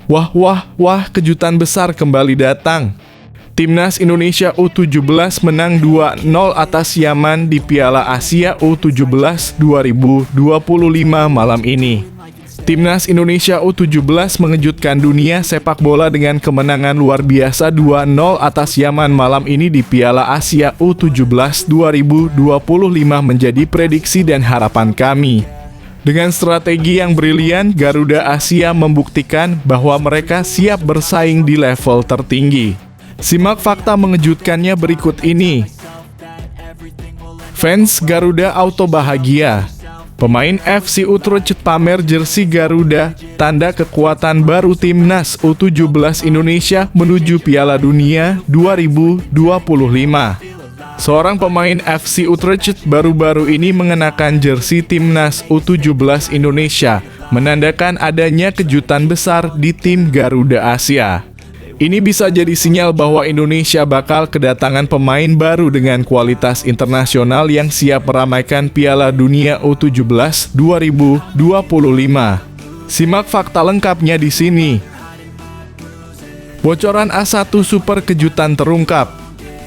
Wah, wah, wah, kejutan besar kembali datang. Timnas Indonesia U17 menang 2-0 atas Yaman di Piala Asia U17 2025 malam ini. Timnas Indonesia U17 mengejutkan dunia sepak bola dengan kemenangan luar biasa 2-0 atas Yaman malam ini di Piala Asia U17 2025 menjadi prediksi dan harapan kami. Dengan strategi yang brilian, Garuda Asia membuktikan bahwa mereka siap bersaing di level tertinggi. Simak fakta mengejutkannya berikut ini. Fans Garuda Auto bahagia. Pemain FC Utrecht pamer jersey Garuda, tanda kekuatan baru Timnas U17 Indonesia menuju Piala Dunia 2025. Seorang pemain FC Utrecht baru-baru ini mengenakan jersey Timnas U17 Indonesia, menandakan adanya kejutan besar di tim Garuda Asia. Ini bisa jadi sinyal bahwa Indonesia bakal kedatangan pemain baru dengan kualitas internasional yang siap meramaikan Piala Dunia U17 2025. Simak fakta lengkapnya di sini. Bocoran A1 Super kejutan terungkap.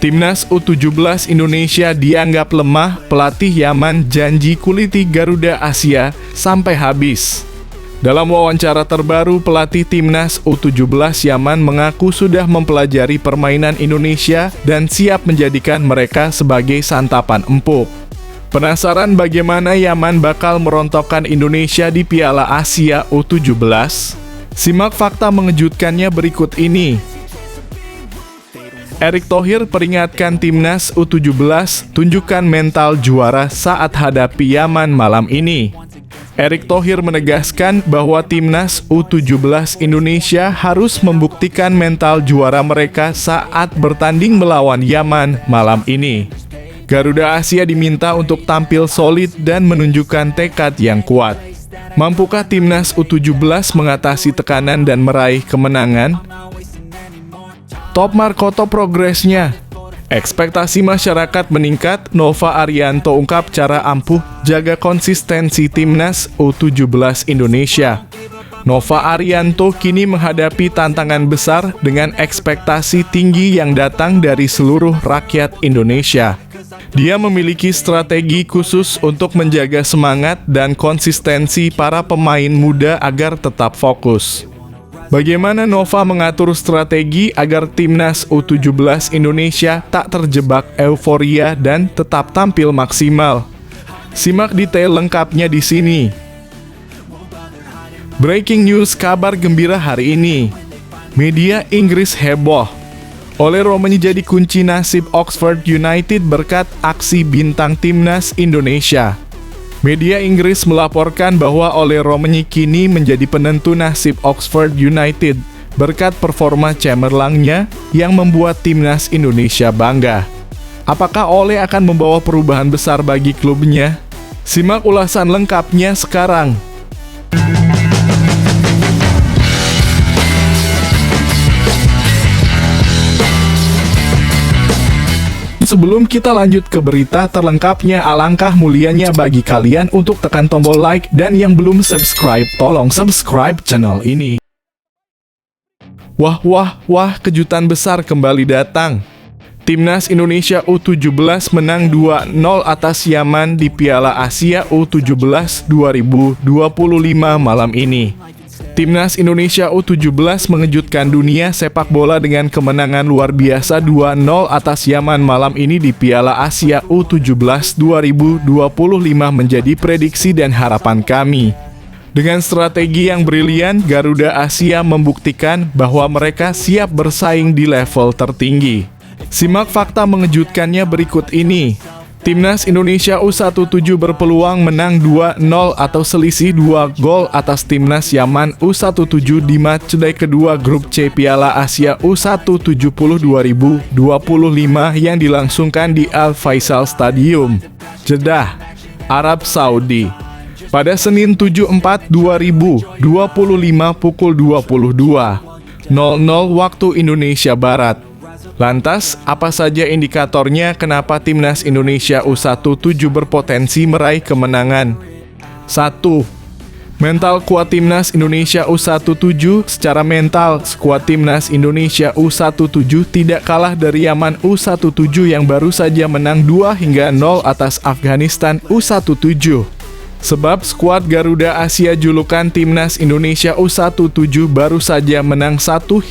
Timnas U17 Indonesia dianggap lemah, pelatih Yaman janji kuliti Garuda Asia sampai habis. Dalam wawancara terbaru, pelatih Timnas U17 Yaman mengaku sudah mempelajari permainan Indonesia dan siap menjadikan mereka sebagai santapan empuk. Penasaran bagaimana Yaman bakal merontokkan Indonesia di Piala Asia U17? Simak fakta mengejutkannya berikut ini. Erick Thohir peringatkan Timnas U17, tunjukkan mental juara saat hadapi Yaman malam ini. Erick Thohir menegaskan bahwa Timnas U17 Indonesia harus membuktikan mental juara mereka saat bertanding melawan Yaman malam ini. Garuda Asia diminta untuk tampil solid dan menunjukkan tekad yang kuat. Mampukah Timnas U17 mengatasi tekanan dan meraih kemenangan? Top Markoto progresnya. Ekspektasi masyarakat meningkat, Nova Arianto ungkap cara ampuh jaga konsistensi Timnas U17 Indonesia. Nova Arianto kini menghadapi tantangan besar dengan ekspektasi tinggi yang datang dari seluruh rakyat Indonesia. Dia memiliki strategi khusus untuk menjaga semangat dan konsistensi para pemain muda agar tetap fokus. Bagaimana Nova mengatur strategi agar Timnas U17 Indonesia tak terjebak euforia dan tetap tampil maksimal? Simak detail lengkapnya di sini. Breaking news kabar gembira hari ini. Media Inggris heboh. Ole Romani jadi kunci nasib Oxford United berkat aksi bintang Timnas Indonesia. Media Inggris melaporkan bahwa Ole Romani kini menjadi penentu nasib Oxford United berkat performa cemerlangnya yang membuat Timnas Indonesia bangga. Apakah Ole akan membawa perubahan besar bagi klubnya? Simak ulasan lengkapnya sekarang. Sebelum kita lanjut ke berita terlengkapnya, alangkah mulianya bagi kalian untuk tekan tombol like dan yang belum subscribe, tolong subscribe channel ini. Wah, wah, wah, kejutan besar kembali datang. Timnas Indonesia U17 menang 2-0 atas Yaman di Piala Asia U17 2025 malam ini. Timnas Indonesia U17 mengejutkan dunia sepak bola dengan kemenangan luar biasa 2-0 atas Yaman malam ini di Piala Asia U17 2025 menjadi prediksi dan harapan kami. Dengan strategi yang brilian, Garuda Asia membuktikan bahwa mereka siap bersaing di level tertinggi. Simak fakta mengejutkannya berikut ini. Timnas Indonesia U17 berpeluang menang 2-0 atau selisih 2 gol atas Timnas Yaman U17 di matchday kedua grup C Piala Asia U170 2025 yang dilangsungkan di Al Faisal Stadium, Jeddah, Arab Saudi. Pada Senin 7/4/2025 pukul 22.00 waktu Indonesia Barat. Lantas, apa saja indikatornya kenapa Timnas Indonesia U17 berpotensi meraih kemenangan? 1. Mental kuat Timnas Indonesia U17. Secara mental, skuad Timnas Indonesia U17 tidak kalah dari Yaman U17 yang baru saja menang 2-0 atas Afghanistan U17. Sebab skuad Garuda Asia julukan Timnas Indonesia U17 baru saja menang 1-0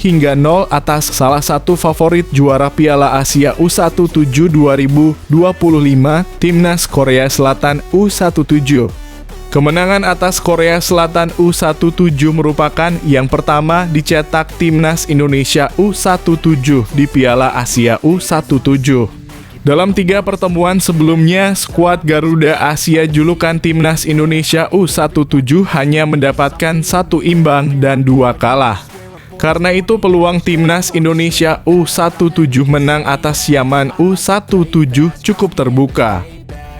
atas salah satu favorit juara Piala Asia U17 2025, Timnas Korea Selatan U17. Kemenangan atas Korea Selatan U17 merupakan yang pertama dicetak Timnas Indonesia U17 di Piala Asia U17. Dalam 3 pertemuan sebelumnya, skuad Garuda Asia julukan Timnas Indonesia U17 hanya mendapatkan 1 imbang dan 2 kalah. Karena itu peluang Timnas Indonesia U17 menang atas Yaman U17 cukup terbuka.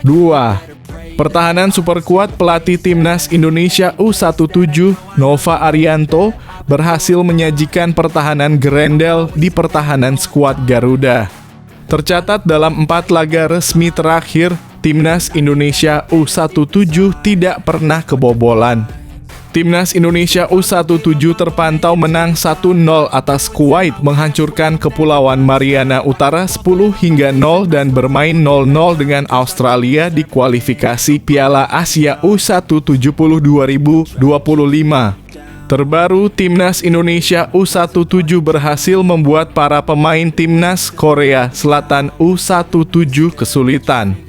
2. Pertahanan super kuat pelatih Timnas Indonesia U17, Nova Arianto, berhasil menyajikan pertahanan gerendel di pertahanan skuad Garuda. Tercatat dalam 4 laga resmi terakhir, Timnas Indonesia U17 tidak pernah kebobolan. Timnas Indonesia U17 terpantau menang 1-0 atas Kuwait, menghancurkan Kepulauan Mariana Utara 10-0 dan bermain 0-0 dengan Australia di kualifikasi Piala Asia U17 2025. Terbaru, Timnas Indonesia U17 berhasil membuat para pemain Timnas Korea Selatan U17 kesulitan.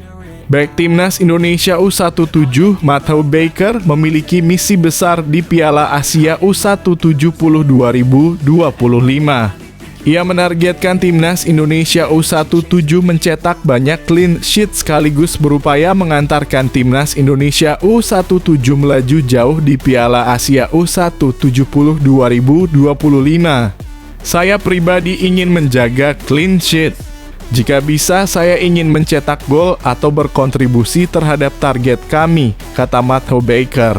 Bek Timnas Indonesia U17, Matthew Baker, memiliki misi besar di Piala Asia U17 2025. Ia menargetkan Timnas Indonesia U17 mencetak banyak clean sheet sekaligus berupaya mengantarkan Timnas Indonesia U17 melaju jauh di Piala Asia U17 2025. Saya pribadi ingin menjaga clean sheet. Jika bisa, saya ingin mencetak gol atau berkontribusi terhadap target kami, kata Matthew Baker.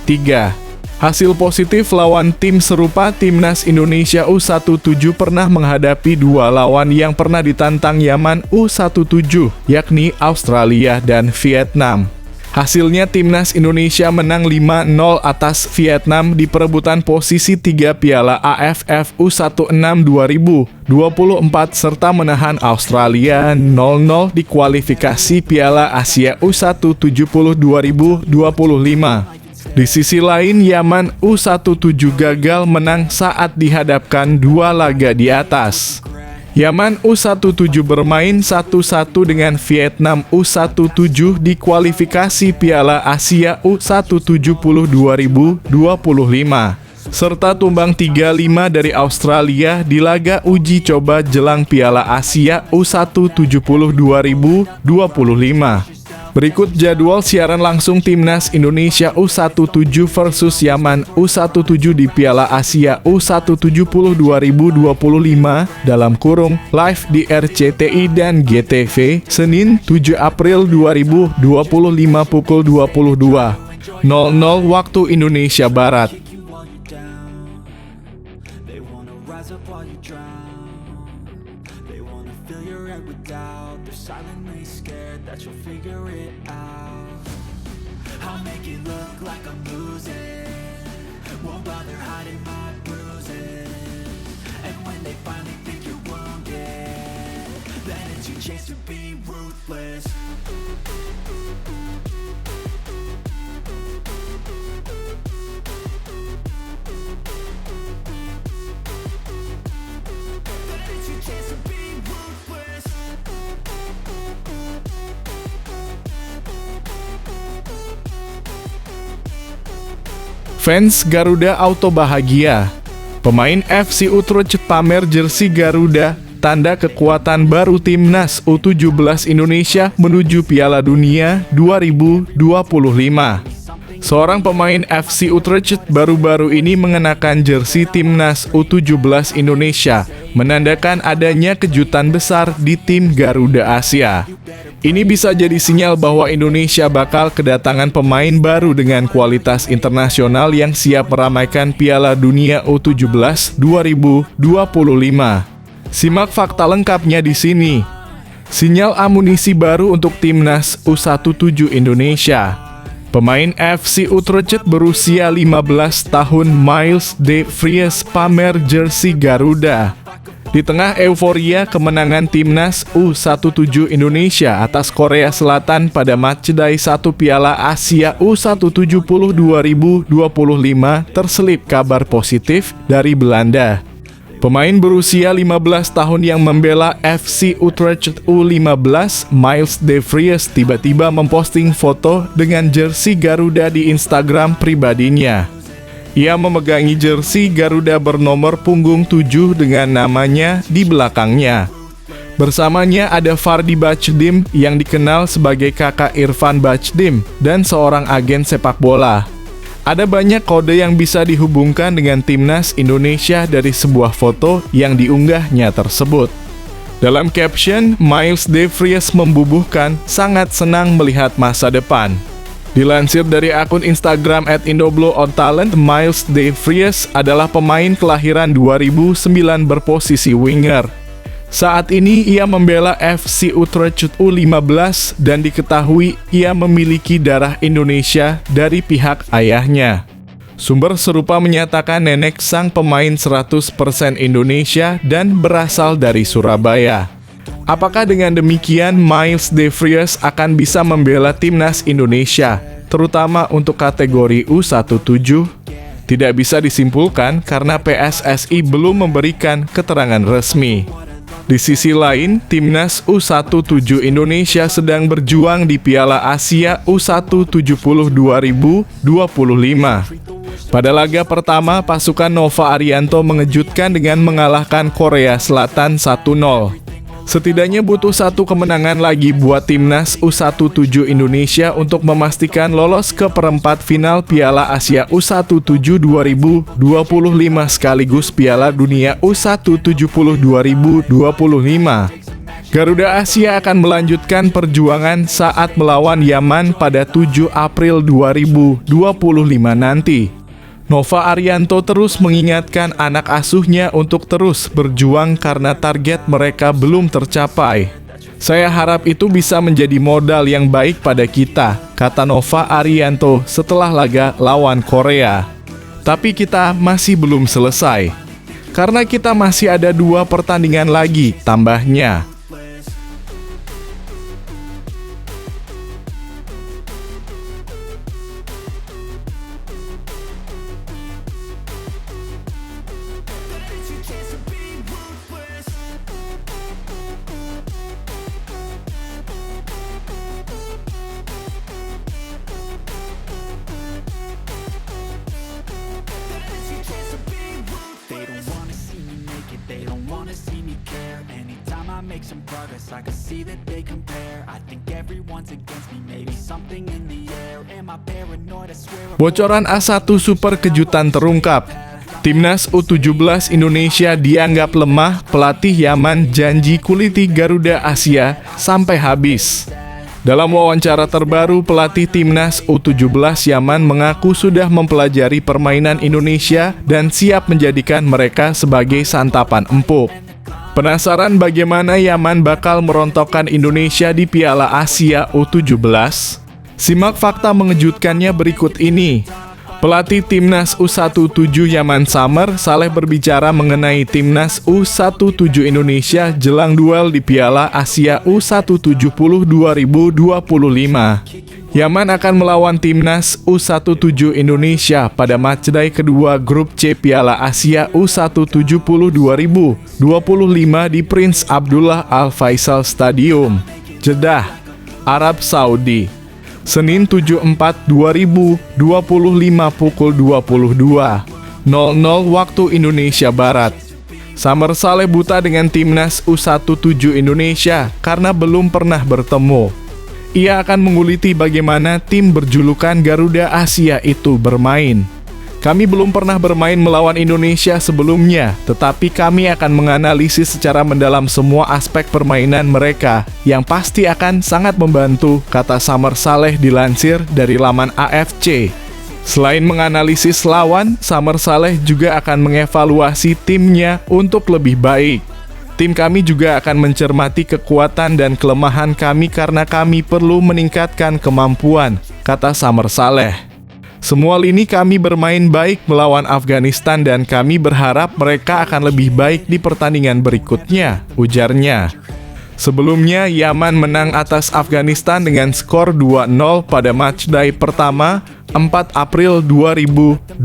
3. Hasil positif lawan tim serupa. Timnas Indonesia U17 pernah menghadapi 2 lawan yang pernah ditantang Yaman U17, yakni Australia dan Vietnam. Hasilnya Timnas Indonesia menang 5-0 atas Vietnam di perebutan posisi 3 Piala AFF U16 2024 serta menahan Australia 0-0 di kualifikasi Piala Asia U17 2025. Di sisi lain, Yaman U17 gagal menang saat dihadapkan 2 laga di atas. Yaman U17 bermain 1-1 dengan Vietnam U17 di kualifikasi Piala Asia U17 2025, serta tumbang 3-5 dari Australia di laga uji coba jelang Piala Asia U17 2025. Berikut jadwal siaran langsung Timnas Indonesia U17 versus Yaman U17 di Piala Asia U17 2025 (live di RCTI dan GTV) Senin 7 April 2025 pukul 22.00 waktu Indonesia Barat. Silently scared that you'll figure it out. I'll make it look like I'm losing, won't bother hiding my bruises. And when they finally think you're wounded, then it's your chance to be ruthless. Then it's your chance to be ruthless. Fans Garuda Auto bahagia. Pemain FC Utrecht pamer jersey Garuda, tanda kekuatan baru Timnas U17 Indonesia menuju Piala Dunia 2025. Seorang pemain FC Utrecht baru-baru ini mengenakan jersey Timnas U17 Indonesia, menandakan adanya kejutan besar di tim Garuda Asia. Ini bisa jadi sinyal bahwa Indonesia bakal kedatangan pemain baru dengan kualitas internasional yang siap meramaikan Piala Dunia U17 2025. Simak fakta lengkapnya di sini. Sinyal amunisi baru untuk Timnas U17 Indonesia. Pemain FC Utrecht berusia 15 tahun Miles de Vries pamer jersey Garuda. Di tengah euforia kemenangan timnas U17 Indonesia atas Korea Selatan pada matchday 1 Piala Asia U170 2025, terselip kabar positif dari Belanda. Pemain berusia 15 tahun yang membela FC Utrecht U15, Miles de Vries, tiba-tiba memposting foto dengan jersey Garuda di Instagram pribadinya. Ia memegangi jersey Garuda bernomor punggung 7 dengan namanya di belakangnya. Bersamanya ada Fardy Bachdim yang dikenal sebagai kakak Irfan Bachdim dan seorang agen sepak bola. Ada banyak kode yang bisa dihubungkan dengan timnas Indonesia dari sebuah foto yang diunggahnya tersebut. Dalam caption, Miles de Vries membubuhkan sangat senang melihat masa depan. Dilansir dari akun Instagram @indoblo_on_talent, Miles de Vries adalah pemain kelahiran 2009 berposisi winger. Saat ini ia membela FC Utrecht U15 dan diketahui ia memiliki darah Indonesia dari pihak ayahnya. Sumber serupa menyatakan nenek sang pemain 100% Indonesia dan berasal dari Surabaya. Apakah dengan demikian Miles de Vries akan bisa membela timnas Indonesia, terutama untuk kategori U17? Tidak bisa disimpulkan karena PSSI belum memberikan keterangan resmi. Di sisi lain, timnas U17 Indonesia sedang berjuang di Piala Asia U170 2025. Pada laga pertama, pasukan Nova Arianto mengejutkan dengan mengalahkan Korea Selatan 1-0. Setidaknya butuh satu kemenangan lagi buat timnas U17 Indonesia untuk memastikan lolos ke perempat final Piala Asia U170 2025 sekaligus Piala Dunia U170 2025. Garuda Asia akan melanjutkan perjuangan saat melawan Yaman pada 7 April 2025 nanti. Nova Arianto terus mengingatkan anak asuhnya untuk terus berjuang karena target mereka belum tercapai. Saya harap itu bisa menjadi modal yang baik pada kita, kata Nova Arianto setelah laga lawan Korea. Tapi kita masih belum selesai, karena kita masih ada 2 pertandingan lagi, tambahnya. They don't wanna see me care. Anytime I make some progress, I can see that they compare. I think everyone's against me, maybe something in the air. Am I paranoid? I swear. Bocoran A1 Super kejutan terungkap. Timnas U17 Indonesia dianggap lemah, pelatih Yaman janji kuliti Garuda Asia sampai habis. Dalam wawancara terbaru, pelatih Timnas U17 Yaman mengaku sudah mempelajari permainan Indonesia dan siap menjadikan mereka sebagai santapan empuk. Penasaran bagaimana Yaman bakal merontokkan Indonesia di Piala Asia U17? Simak fakta mengejutkannya berikut ini. Pelatih Timnas U17 Yaman Samer Saleh berbicara mengenai Timnas U17 Indonesia jelang duel di Piala Asia U170 2025. Yaman akan melawan Timnas U17 Indonesia pada matchday kedua grup C Piala Asia U170 2025 di Prince Abdullah Al Faisal Stadium, Jeddah, Arab Saudi. Senin 7/4/2025 pukul 22.00 waktu Indonesia Barat. Samer Saleh buta dengan Timnas U17 Indonesia karena belum pernah bertemu. Ia akan menguliti bagaimana tim berjulukan Garuda Asia itu bermain. Kami belum pernah bermain melawan Indonesia sebelumnya, tetapi kami akan menganalisis secara mendalam semua aspek permainan mereka yang pasti akan sangat membantu, kata Samer Saleh dilansir dari laman AFC. Selain menganalisis lawan, Samer Saleh juga akan mengevaluasi timnya untuk lebih baik. Tim kami juga akan mencermati kekuatan dan kelemahan kami karena kami perlu meningkatkan kemampuan, kata Summer Saleh. Semua lini kami bermain baik melawan Afghanistan dan kami berharap mereka akan lebih baik di pertandingan berikutnya, ujarnya. Sebelumnya, Yaman menang atas Afghanistan dengan skor 2-0 pada matchday pertama, 4 April 2025.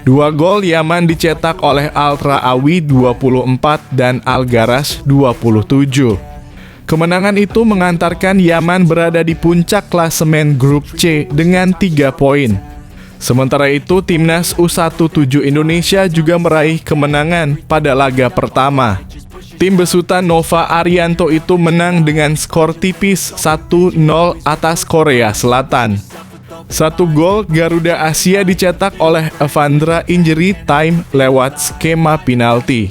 Dua gol Yaman dicetak oleh Al-Ra'awi 24 dan Al-Garash 27. Kemenangan itu mengantarkan Yaman berada di puncak klasemen grup C dengan 3 poin. Sementara itu, timnas U17 Indonesia juga meraih kemenangan pada laga pertama. Tim besutan Nova Arianto itu menang dengan skor tipis 1-0 atas Korea Selatan. 1 gol Garuda Asia dicetak oleh Evandra Injury Time lewat skema penalti.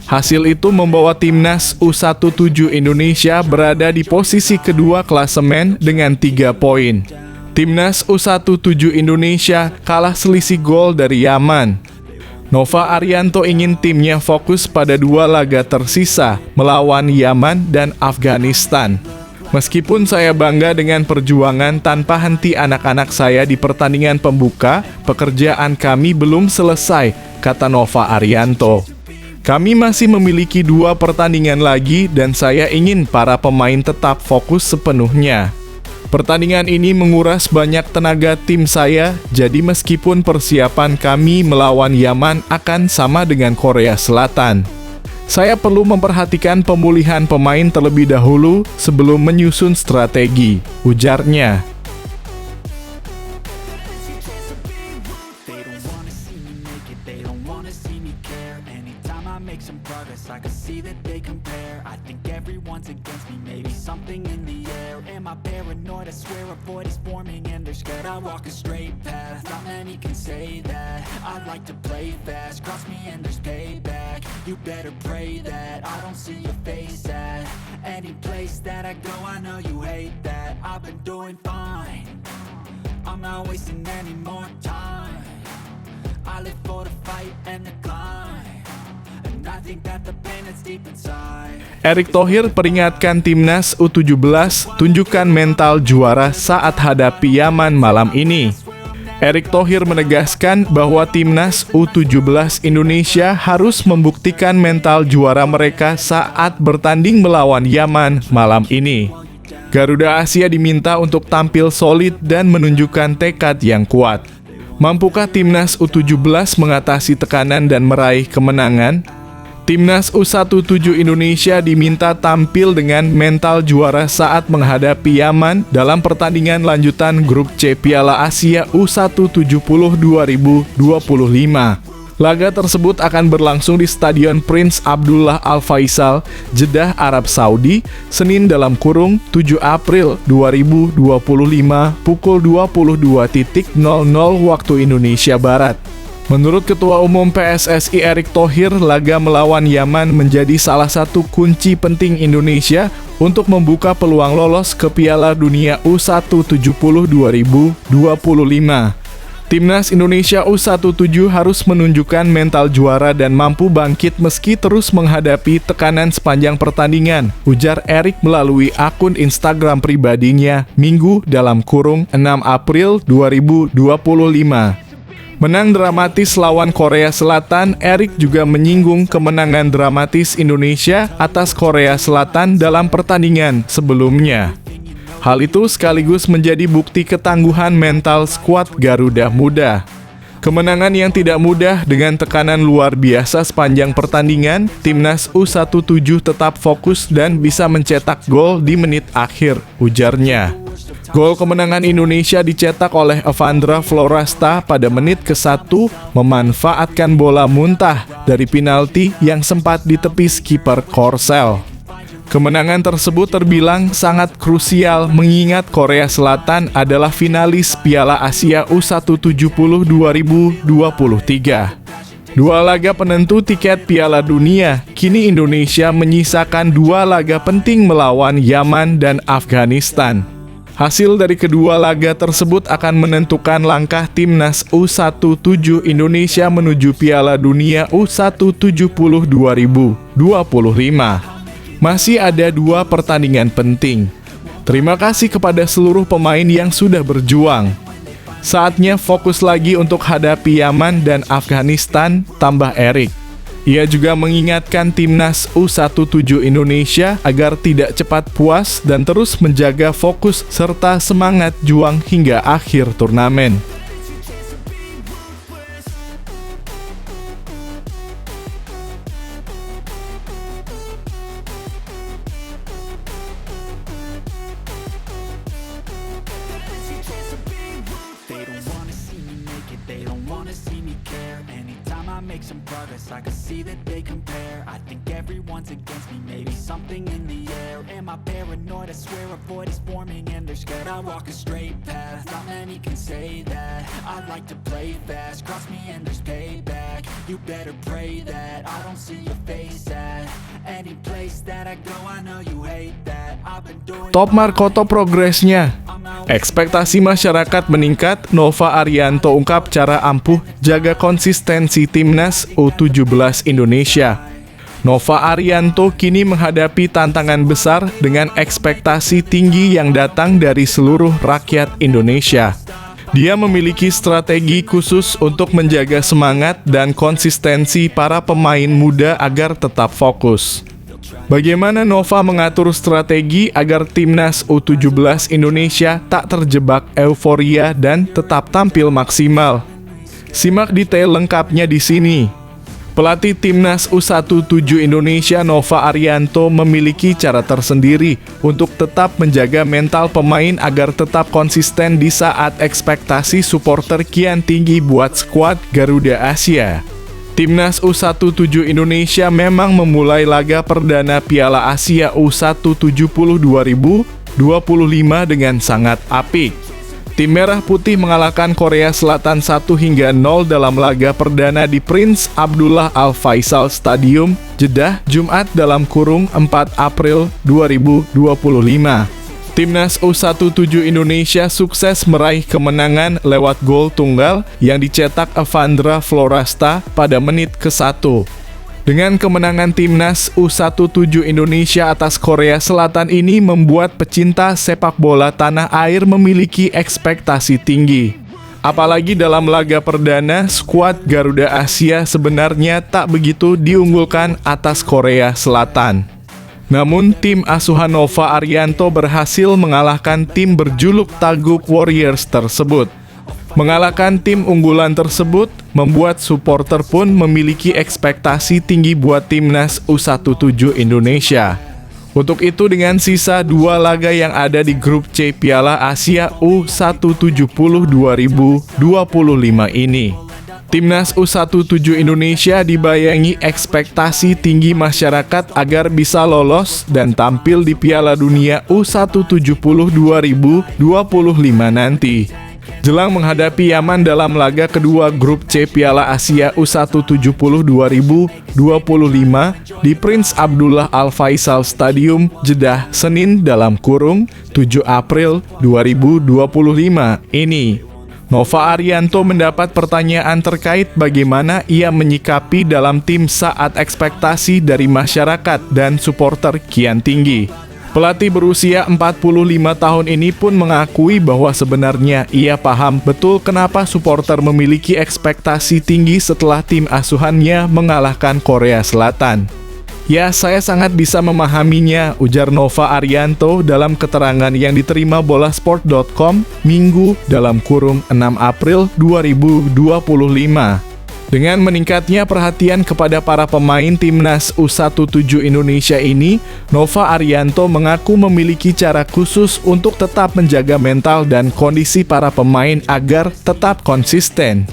Hasil itu membawa timnas U17 Indonesia berada di posisi kedua klasemen dengan 3 poin. Timnas U17 Indonesia kalah selisih gol dari Yaman. Nova Arianto ingin timnya fokus pada 2 laga tersisa melawan Yaman dan Afghanistan. Meskipun saya bangga dengan perjuangan tanpa henti anak-anak saya di pertandingan pembuka, pekerjaan kami belum selesai, kata Nova Arianto. Kami masih memiliki 2 pertandingan lagi dan saya ingin para pemain tetap fokus sepenuhnya. Pertandingan ini menguras banyak tenaga tim saya, jadi meskipun persiapan kami melawan Yaman akan sama dengan Korea Selatan, saya perlu memperhatikan pemulihan pemain terlebih dahulu sebelum menyusun strategi, ujarnya. Paranoid, I swear a void is forming and they're scared I walk a straight path, not many can say that. I like to play fast, cross me and there's payback. You better pray that I don't see your face at any place that I go, I know you hate that. I've been doing fine, I'm not wasting any more time. I live for the fight and the climb, and I think that the pain that's deep inside. Erick Thohir peringatkan timnas U17 tunjukkan mental juara saat hadapi Yaman malam ini. Erick Thohir menegaskan bahwa timnas U17 Indonesia harus membuktikan mental juara mereka saat bertanding melawan Yaman malam ini. Garuda Asia diminta untuk tampil solid dan menunjukkan tekad yang kuat. Mampukah timnas U17 mengatasi tekanan dan meraih kemenangan? Timnas U17 Indonesia diminta tampil dengan mental juara saat menghadapi Yaman dalam pertandingan lanjutan grup C Piala Asia U170 2025. Laga tersebut akan berlangsung di Stadion Prince Abdullah Al Faisal, Jeddah, Arab Saudi, Senin (7 April 2025 pukul 22.00 waktu Indonesia Barat. Menurut Ketua Umum PSSI Erick Thohir, laga melawan Yaman menjadi salah satu kunci penting Indonesia untuk membuka peluang lolos ke Piala Dunia U170 2025. Timnas Indonesia U17 harus menunjukkan mental juara dan mampu bangkit meski terus menghadapi tekanan sepanjang pertandingan, ujar Erick melalui akun Instagram pribadinya Minggu (6 April 2025). Menang dramatis lawan Korea Selatan, Erick juga menyinggung kemenangan dramatis Indonesia atas Korea Selatan dalam pertandingan sebelumnya. Hal itu sekaligus menjadi bukti ketangguhan mental skuad Garuda Muda. Kemenangan yang tidak mudah dengan tekanan luar biasa sepanjang pertandingan, timnas U17 tetap fokus dan bisa mencetak gol di menit akhir, ujarnya. Gol kemenangan Indonesia dicetak oleh Evandra Florasta pada menit ke-1 memanfaatkan bola muntah dari penalti yang sempat ditepis kiper Korsel. Kemenangan tersebut terbilang sangat krusial mengingat Korea Selatan adalah finalis Piala Asia U170 2023. 2 laga penentu tiket Piala Dunia, kini Indonesia menyisakan 2 laga penting melawan Yaman dan Afghanistan. Hasil dari kedua laga tersebut akan menentukan langkah timnas U17 Indonesia menuju Piala Dunia U170 2025. Masih ada 2 pertandingan penting. Terima kasih kepada seluruh pemain yang sudah berjuang. Saatnya fokus lagi untuk hadapi Yaman dan Afghanistan, tambah Erik. Ia juga mengingatkan timnas U17 Indonesia agar tidak cepat puas dan terus menjaga fokus serta semangat juang hingga akhir turnamen. They don't wanna see me make it, they don't wanna see me care. Anytime I make some progress, I can see that they compare. I think everyone's against me, maybe something in the air. Am I paranoid? I swear a void is forming and they're scared. I walk a straight path, not many can say that. I like to play fast, cross me and there's payback. You better pray that I don't see your face at any place that I go. I know you hate that. I've been doing Top Markoto progresnya. Ekspektasi masyarakat meningkat, Nova Arianto ungkap cara ampuh jaga konsistensi timnas U17 Indonesia. Nova Arianto kini menghadapi tantangan besar dengan ekspektasi tinggi yang datang dari seluruh rakyat Indonesia. Dia memiliki strategi khusus untuk menjaga semangat dan konsistensi para pemain muda agar tetap fokus. Bagaimana Nova mengatur strategi agar timnas U17 Indonesia tak terjebak euforia dan tetap tampil maksimal? Simak detail lengkapnya di sini. Pelatih timnas U17 Indonesia Nova Arianto memiliki cara tersendiri untuk tetap menjaga mental pemain agar tetap konsisten di saat ekspektasi supporter kian tinggi buat skuad Garuda Asia. Timnas U17 Indonesia memang memulai laga perdana Piala Asia U170 2025 dengan sangat apik. Tim Merah Putih mengalahkan Korea Selatan 1-0 dalam laga perdana di Prince Abdullah Al Faisal Stadium, Jeddah, Jumat (4 April 2025). Timnas U17 Indonesia sukses meraih kemenangan lewat gol tunggal yang dicetak Evandra Florasta pada menit ke-1. Dengan kemenangan timnas U17 Indonesia atas Korea Selatan ini membuat pecinta sepak bola tanah air memiliki ekspektasi tinggi. Apalagi dalam laga perdana, skuad Garuda Asia sebenarnya tak begitu diunggulkan atas Korea Selatan. Namun, tim asuhan Nova Arianto berhasil mengalahkan tim berjuluk Taguk Warriors tersebut. Mengalahkan tim unggulan tersebut membuat supporter pun memiliki ekspektasi tinggi buat timnas U17 Indonesia. Untuk itu, dengan sisa 2 laga yang ada di grup C Piala Asia U170 2025 ini, timnas U17 Indonesia dibayangi ekspektasi tinggi masyarakat agar bisa lolos dan tampil di Piala Dunia U170 2025 nanti. Jelang menghadapi Yaman dalam laga kedua grup C Piala Asia U170 2025 di Prince Abdullah Al Faisal Stadium, Jeddah, Senin (7 April 2025) ini. Nova Arianto mendapat pertanyaan terkait bagaimana ia menyikapi dalam tim saat ekspektasi dari masyarakat dan supporter kian tinggi. Pelatih berusia 45 tahun ini pun mengakui bahwa sebenarnya ia paham betul kenapa supporter memiliki ekspektasi tinggi setelah tim asuhannya mengalahkan Korea Selatan. Ya, saya sangat bisa memahaminya, ujar Nova Arianto dalam keterangan yang diterima bolasport.com Minggu (6 April 2025. Dengan meningkatnya perhatian kepada para pemain timnas U17 Indonesia ini, Nova Arianto mengaku memiliki cara khusus untuk tetap menjaga mental dan kondisi para pemain agar tetap konsisten.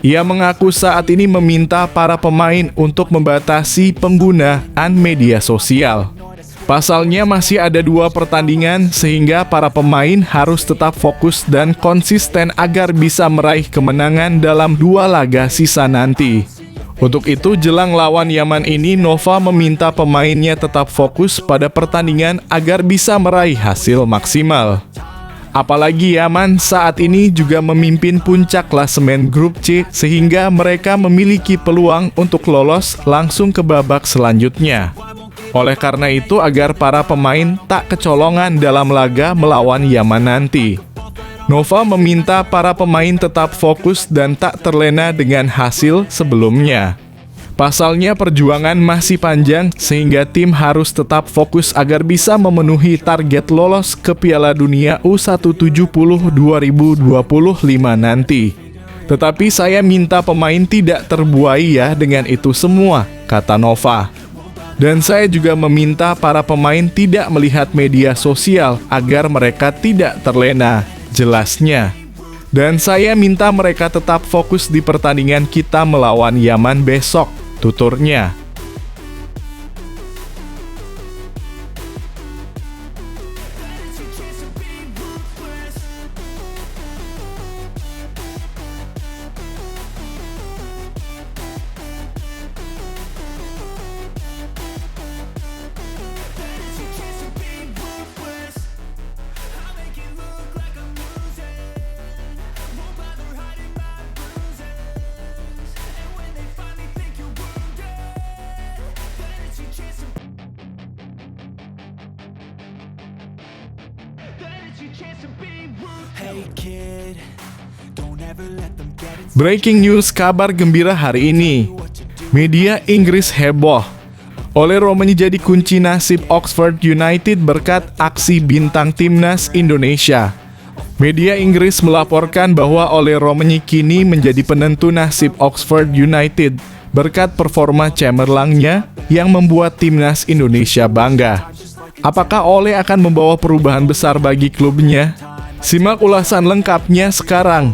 Ia mengaku saat ini meminta para pemain untuk membatasi penggunaan media sosial. Pasalnya masih ada 2 pertandingan sehingga para pemain harus tetap fokus dan konsisten agar bisa meraih kemenangan dalam 2 laga sisa nanti. Untuk itu, jelang lawan Yaman ini, Nova meminta pemainnya tetap fokus pada pertandingan agar bisa meraih hasil maksimal. Apalagi Yaman saat ini juga memimpin puncak klasemen grup C sehingga mereka memiliki peluang untuk lolos langsung ke babak selanjutnya. Oleh karena itu agar para pemain tak kecolongan dalam laga melawan Yaman nanti, Nova meminta para pemain tetap fokus dan tak terlena dengan hasil sebelumnya. Pasalnya perjuangan masih panjang sehingga tim harus tetap fokus agar bisa memenuhi target lolos ke Piala Dunia U170 2025 nanti. Tetapi saya minta pemain tidak terbuai ya dengan itu semua, kata Nova. Dan saya juga meminta para pemain tidak melihat media sosial agar mereka tidak terlena, jelasnya. Dan saya minta mereka tetap fokus di pertandingan kita melawan Yaman besok, tuturnya. Hey kid, don't ever let them get inside Breaking news, kabar gembira hari ini. Media Inggris heboh. Ole Romani jadi kunci nasib Oxford United berkat aksi bintang timnas Indonesia. Media Inggris melaporkan bahwa Ole Romani kini menjadi penentu nasib Oxford United berkat performa cemerlangnya yang membuat timnas Indonesia bangga. Apakah Ole akan membawa perubahan besar bagi klubnya? Simak ulasan lengkapnya sekarang.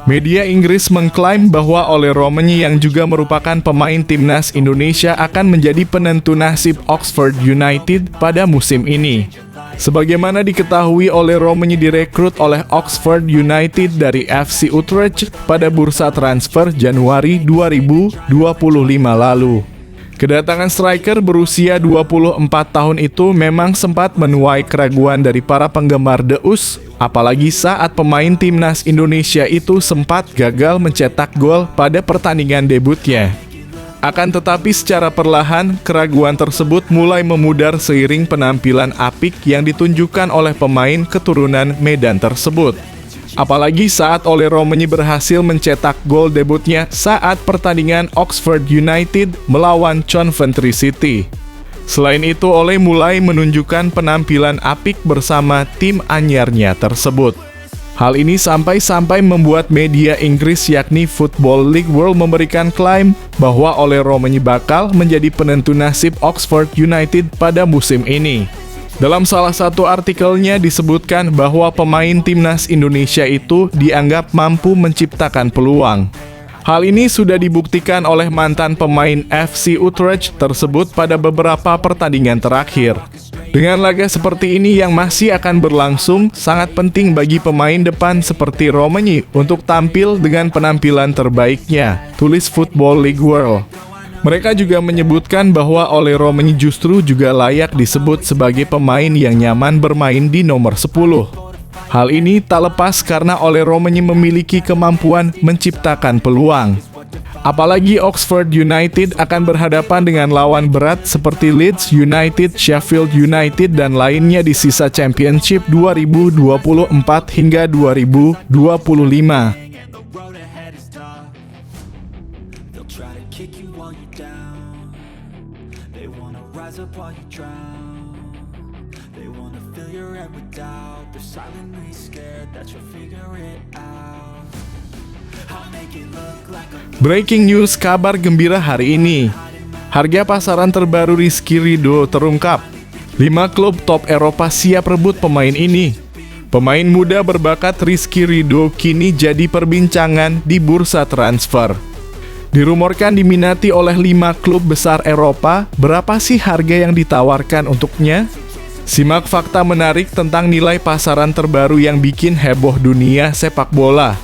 Media Inggris mengklaim bahwa Ole Romani yang juga merupakan pemain timnas Indonesia akan menjadi penentu nasib Oxford United pada musim ini. Sebagaimana diketahui, Ole Romani direkrut oleh Oxford United dari FC Utrecht pada bursa transfer Januari 2025 lalu. Kedatangan striker berusia 24 tahun itu memang sempat menuai keraguan dari para penggemar The Us, apalagi saat pemain timnas Indonesia itu sempat gagal mencetak gol pada pertandingan debutnya. Akan tetapi secara perlahan, keraguan tersebut mulai memudar seiring penampilan apik yang ditunjukkan oleh pemain keturunan Medan tersebut. Apalagi saat Ole Romani berhasil mencetak gol debutnya saat pertandingan Oxford United melawan Coventry City. Selain itu, Ole mulai menunjukkan penampilan apik bersama tim anyarnya tersebut. Hal ini sampai membuat media Inggris yakni Football League World memberikan klaim bahwa Ole Romani bakal menjadi penentu nasib Oxford United pada musim ini. Dalam salah satu artikelnya disebutkan bahwa pemain timnas Indonesia itu dianggap mampu menciptakan peluang. Hal ini sudah dibuktikan oleh mantan pemain FC Utrecht tersebut pada beberapa pertandingan terakhir. Dengan laga seperti ini yang masih akan berlangsung, sangat penting bagi pemain depan seperti Romani untuk tampil dengan penampilan terbaiknya, tulis Football League World. Mereka juga menyebutkan bahwa Ole Romani justru juga layak disebut sebagai pemain yang nyaman bermain di nomor 10. Hal ini tak lepas karena Ole Romani memiliki kemampuan menciptakan peluang. Apalagi Oxford United akan berhadapan dengan lawan berat seperti Leeds United, Sheffield United, dan lainnya di sisa Championship 2024 hingga 2025. try to kick you while you're down. They wanna rise up while you drown. They wanna fill your head with doubt. They're silently scared that you'll figure it out. I'll make it look like I'm Breaking news, kabar gembira hari ini. Harga pasaran terbaru Rizky Ridho terungkap. 5 klub top Eropa siap rebut pemain ini. Pemain muda berbakat Rizky Ridho kini jadi perbincangan di bursa transfer. Dirumorkan diminati oleh 5 klub besar Eropa. Berapa sih harga yang ditawarkan untuknya? Simak fakta menarik tentang nilai pasaran terbaru yang bikin heboh dunia sepak bola.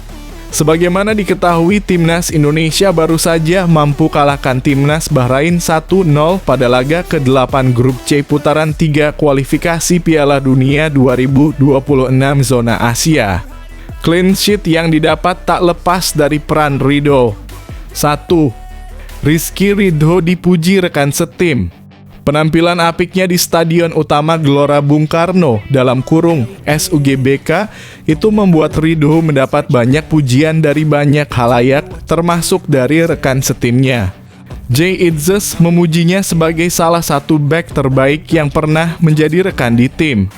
Sebagaimana diketahui, Timnas Indonesia baru saja mampu kalahkan Timnas Bahrain 1-0 pada laga ke-8 Grup C putaran 3 kualifikasi Piala Dunia 2026 zona Asia. Clean sheet yang didapat tak lepas dari peran Ridho. 1. Rizky Ridho dipuji rekan setim. Penampilan apiknya di Stadion Utama Gelora Bung Karno (SUGBK) itu membuat Ridho mendapat banyak pujian dari banyak khalayak, termasuk dari rekan setimnya. Jay Itzes memujinya sebagai salah satu bek terbaik yang pernah menjadi rekan di tim.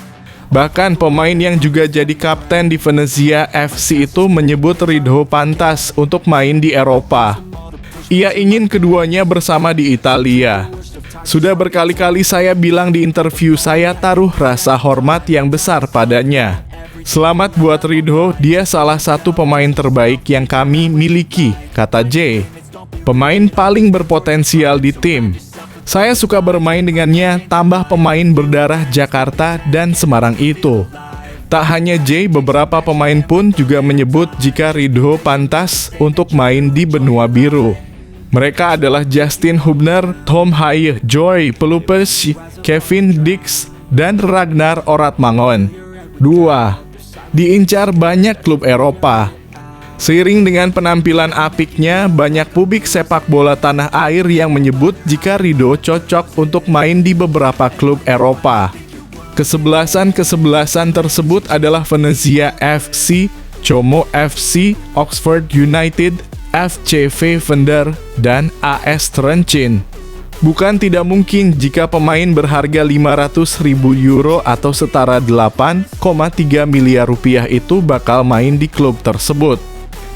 Bahkan pemain yang juga jadi kapten di Venezia FC itu menyebut Ridho pantas untuk main di Eropa. Ia ingin keduanya bersama di Italia. Sudah berkali-kali saya bilang di interview, saya taruh rasa hormat yang besar padanya. Selamat buat Ridho, dia salah satu pemain terbaik yang kami miliki, kata Jay. Pemain paling berpotensial di tim. Saya suka bermain dengannya, tambah pemain berdarah Jakarta dan Semarang itu. Tak hanya Jay, beberapa pemain pun juga menyebut jika Ridho pantas untuk main di benua biru. Mereka adalah Justin Hubner, Tom Haye, Joy Pelupes, Kevin Dix, dan Ragnar Oratmangon. 2. Diincar banyak klub Eropa. Seiring dengan penampilan apiknya, banyak publik sepak bola tanah air yang menyebut jika Ridho cocok untuk main di beberapa klub Eropa. Kesebelasan tersebut adalah Venezia FC, Como FC, Oxford United, FC Vender, dan AS Trencin. Bukan tidak mungkin jika pemain berharga 500.000 euro atau setara 8,3 miliar rupiah itu bakal main di klub tersebut.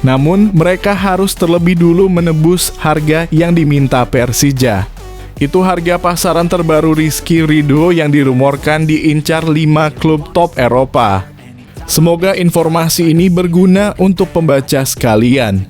Namun, mereka harus terlebih dulu menebus harga yang diminta Persija. Itu harga pasaran terbaru Rizky Ridho yang dirumorkan diincar 5 klub top Eropa. Semoga informasi ini berguna untuk pembaca sekalian.